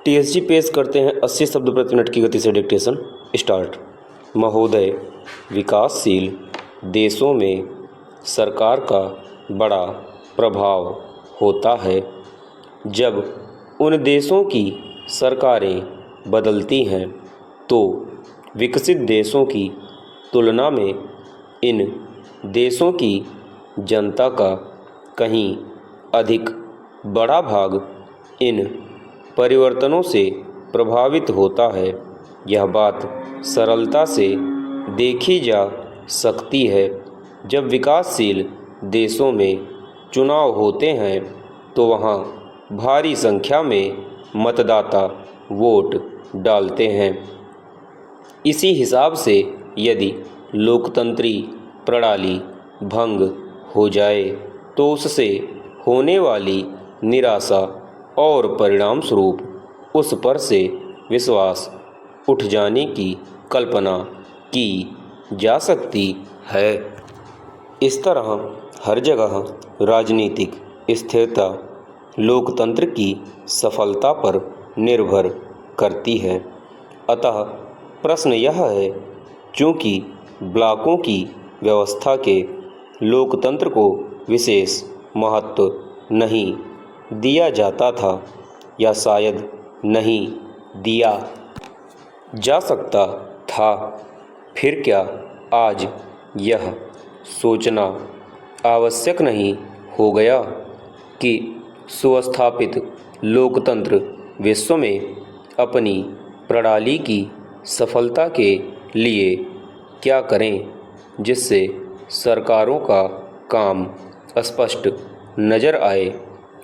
TSG पेश करते हैं 80 शब्द प्रति मिनट की गति से डिक्टेशन स्टार्ट। महोदय, विकासशील देशों में सरकार का बड़ा प्रभाव होता है। जब उन देशों की सरकारें बदलती हैं तो विकसित देशों की तुलना में इन देशों की जनता का कहीं अधिक बड़ा भाग इन परिवर्तनों से प्रभावित होता है। यह बात सरलता से देखी जा सकती है। जब विकासशील देशों में चुनाव होते हैं तो वहाँ भारी संख्या में मतदाता वोट डालते हैं। इसी हिसाब से यदि लोकतंत्री प्रणाली भंग हो जाए तो उससे होने वाली निराशा और परिणाम स्वरूप उस पर से विश्वास उठ जाने की कल्पना की जा सकती है। इस तरह हर जगह राजनीतिक स्थिरता लोकतंत्र की सफलता पर निर्भर करती है। अतः प्रश्न यह है, चूँकि ब्लॉकों की व्यवस्था के लोकतंत्र को विशेष महत्व नहीं दिया जाता था या शायद नहीं दिया जा सकता था, फिर क्या आज यह सोचना आवश्यक नहीं हो गया कि सुस्थापित लोकतंत्र विश्व में अपनी प्रणाली की सफलता के लिए क्या करें, जिससे सरकारों का काम स्पष्ट नज़र आए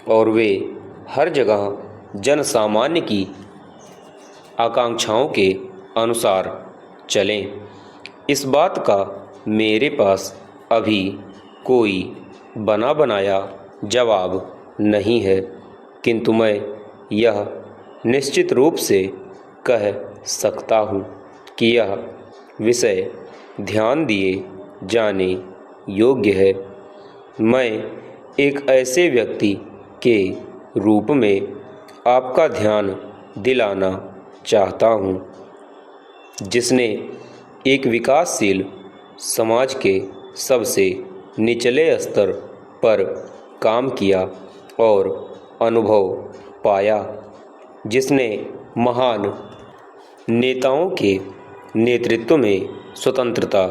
और वे हर जगह जनसामान्य की आकांक्षाओं के अनुसार चलें। इस बात का मेरे पास अभी कोई बना बनाया जवाब नहीं है, किंतु मैं यह निश्चित रूप से कह सकता हूँ कि यह विषय ध्यान दिए जाने योग्य है। मैं एक ऐसे व्यक्ति के रूप में आपका ध्यान दिलाना चाहता हूँ जिसने एक विकासशील समाज के सबसे निचले स्तर पर काम किया और अनुभव पाया, जिसने महान नेताओं के नेतृत्व में स्वतंत्रता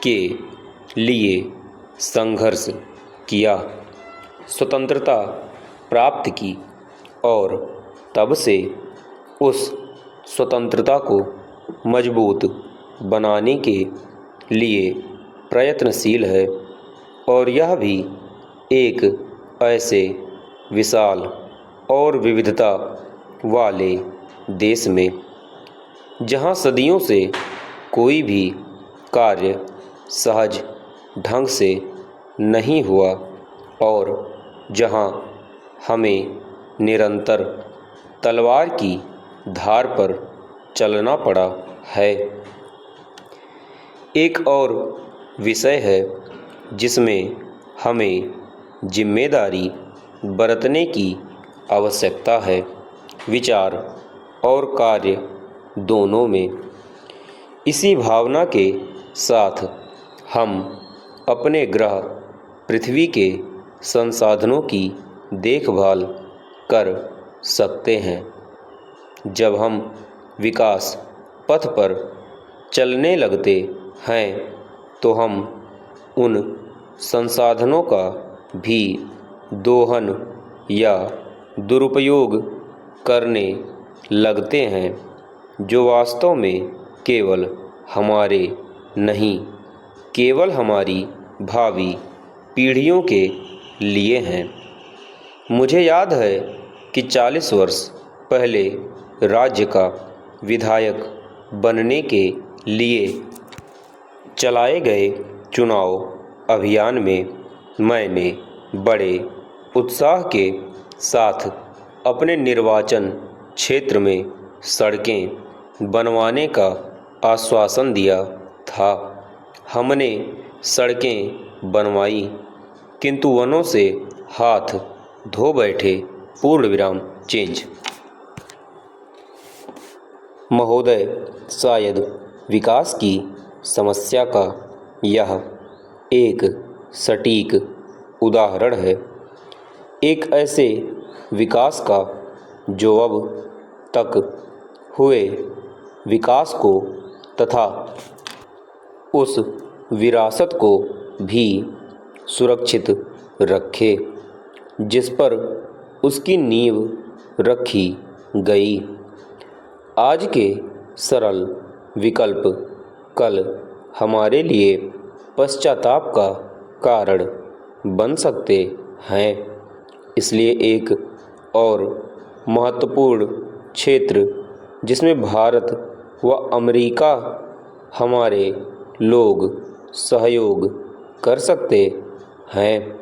के लिए संघर्ष किया, स्वतंत्रता प्राप्त की और तब से उस स्वतंत्रता को मजबूत बनाने के लिए प्रयत्नशील है। और यह भी एक ऐसे विशाल और विविधता वाले देश में जहाँ सदियों से कोई भी कार्य सहज ढंग से नहीं हुआ और जहाँ हमें निरंतर तलवार की धार पर चलना पड़ा है। एक और विषय है जिसमें हमें जिम्मेदारी बरतने की आवश्यकता है, विचार और कार्य दोनों में। इसी भावना के साथ हम अपने ग्रह पृथ्वी के संसाधनों की देखभाल कर सकते हैं। जब हम विकास पथ पर चलने लगते हैं तो हम उन संसाधनों का भी दोहन या दुरुपयोग करने लगते हैं जो वास्तव में केवल हमारे नहीं, केवल हमारी भावी पीढ़ियों के लिए हैं। मुझे याद है कि 40 वर्ष पहले राज्य का विधायक बनने के लिए चलाए गए चुनाव अभियान में मैंने बड़े उत्साह के साथ अपने निर्वाचन क्षेत्र में सड़कें बनवाने का आश्वासन दिया था। हमने सड़कें बनवाई, किंतु वनों से हाथ धो बैठे। पूर्ण विराम चेंज। महोदय, शायद विकास की समस्या का यह एक सटीक उदाहरण है, एक ऐसे विकास का जो अब तक हुए विकास को तथा उस विरासत को भी सुरक्षित रखे जिस पर उसकी नींव रखी गई। आज के सरल विकल्प कल हमारे लिए पश्चाताप का कारण बन सकते हैं। इसलिए एक और महत्वपूर्ण क्षेत्र जिसमें भारत व अमेरिका हमारे लोग सहयोग कर सकते हैं,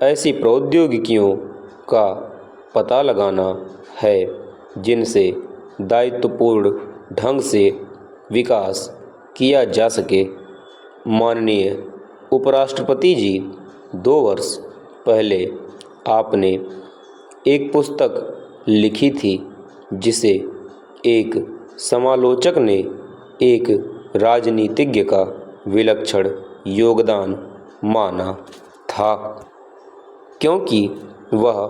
ऐसी प्रौद्योगिकियों का पता लगाना है जिनसे दायित्वपूर्ण ढंग से विकास किया जा सके। माननीय उपराष्ट्रपति जी, 2 वर्ष पहले आपने एक पुस्तक लिखी थी जिसे एक समालोचक ने एक राजनीतिज्ञ का विलक्षण योगदान माना था, क्योंकि वह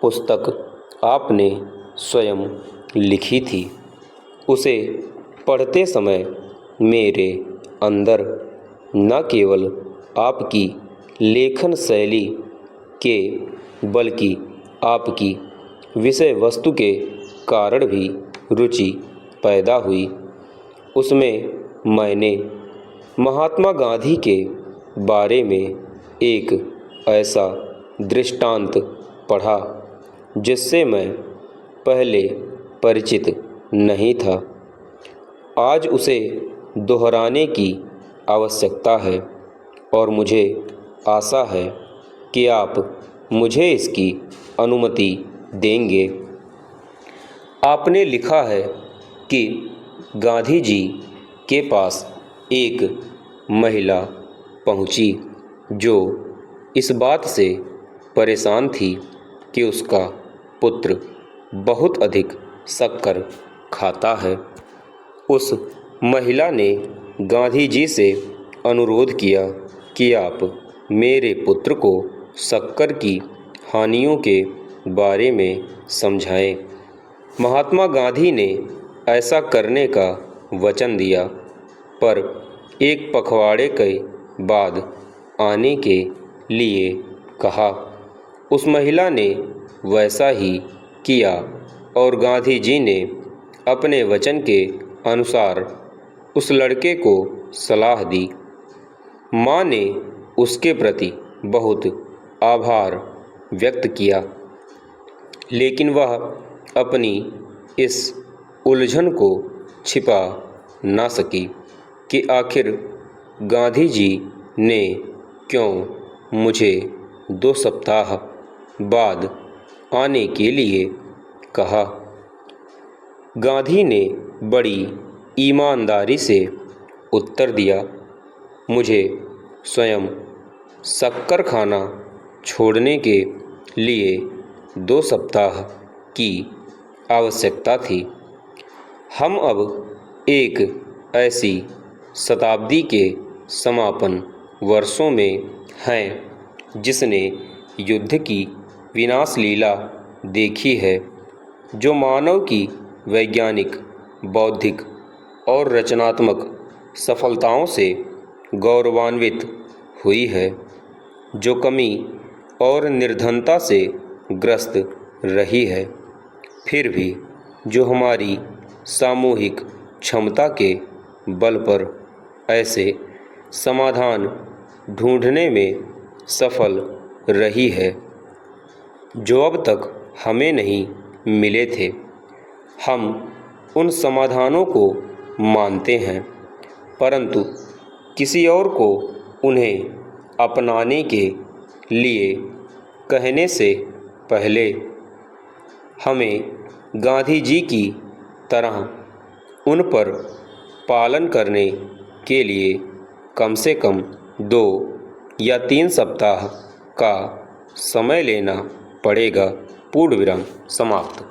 पुस्तक आपने स्वयं लिखी थी। उसे पढ़ते समय मेरे अंदर न केवल आपकी लेखन शैली के बल्कि आपकी विषय वस्तु के कारण भी रुचि पैदा हुई। उसमें मैंने महात्मा गांधी के बारे में एक ऐसा दृष्टांत पढ़ा जिससे मैं पहले परिचित नहीं था। आज उसे दोहराने की आवश्यकता है और मुझे आशा है कि आप मुझे इसकी अनुमति देंगे। आपने लिखा है कि गांधी जी के पास एक महिला पहुंची जो इस बात से परेशान थी कि उसका पुत्र बहुत अधिक शक्कर खाता है। उस महिला ने गांधी जी से अनुरोध किया कि आप मेरे पुत्र को शक्कर की हानियों के बारे में समझाएं। महात्मा गांधी ने ऐसा करने का वचन दिया, पर एक पखवाड़े के बाद आने के लिए कहा। उस महिला ने वैसा ही किया और गांधी जी ने अपने वचन के अनुसार उस लड़के को सलाह दी। माँ ने उसके प्रति बहुत आभार व्यक्त किया, लेकिन वह अपनी इस उलझन को छिपा ना सकी कि आखिर गांधी जी ने क्यों मुझे 2 सप्ताह बाद आने के लिए कहा। गांधी ने बड़ी ईमानदारी से उत्तर दिया, मुझे स्वयं शक्कर खाना छोड़ने के लिए 2 सप्ताह की आवश्यकता थी। हम अब एक ऐसी शताब्दी के समापन वर्षों में हैं जिसने युद्ध की विनाश लीला देखी है, जो मानव की वैज्ञानिक, बौद्धिक और रचनात्मक सफलताओं से गौरवान्वित हुई है, जो कमी और निर्धनता से ग्रस्त रही है, फिर भी जो हमारी सामूहिक क्षमता के बल पर ऐसे समाधान ढूंढने में सफल रही है जो अब तक हमें नहीं मिले थे। हम उन समाधानों को मानते हैं, परंतु किसी और को उन्हें अपनाने के लिए कहने से पहले हमें गांधी जी की तरह उन पर पालन करने के लिए कम से कम 2 या 3 सप्ताह का समय लेना पड़ेगा। पूर्ण विराम समाप्त।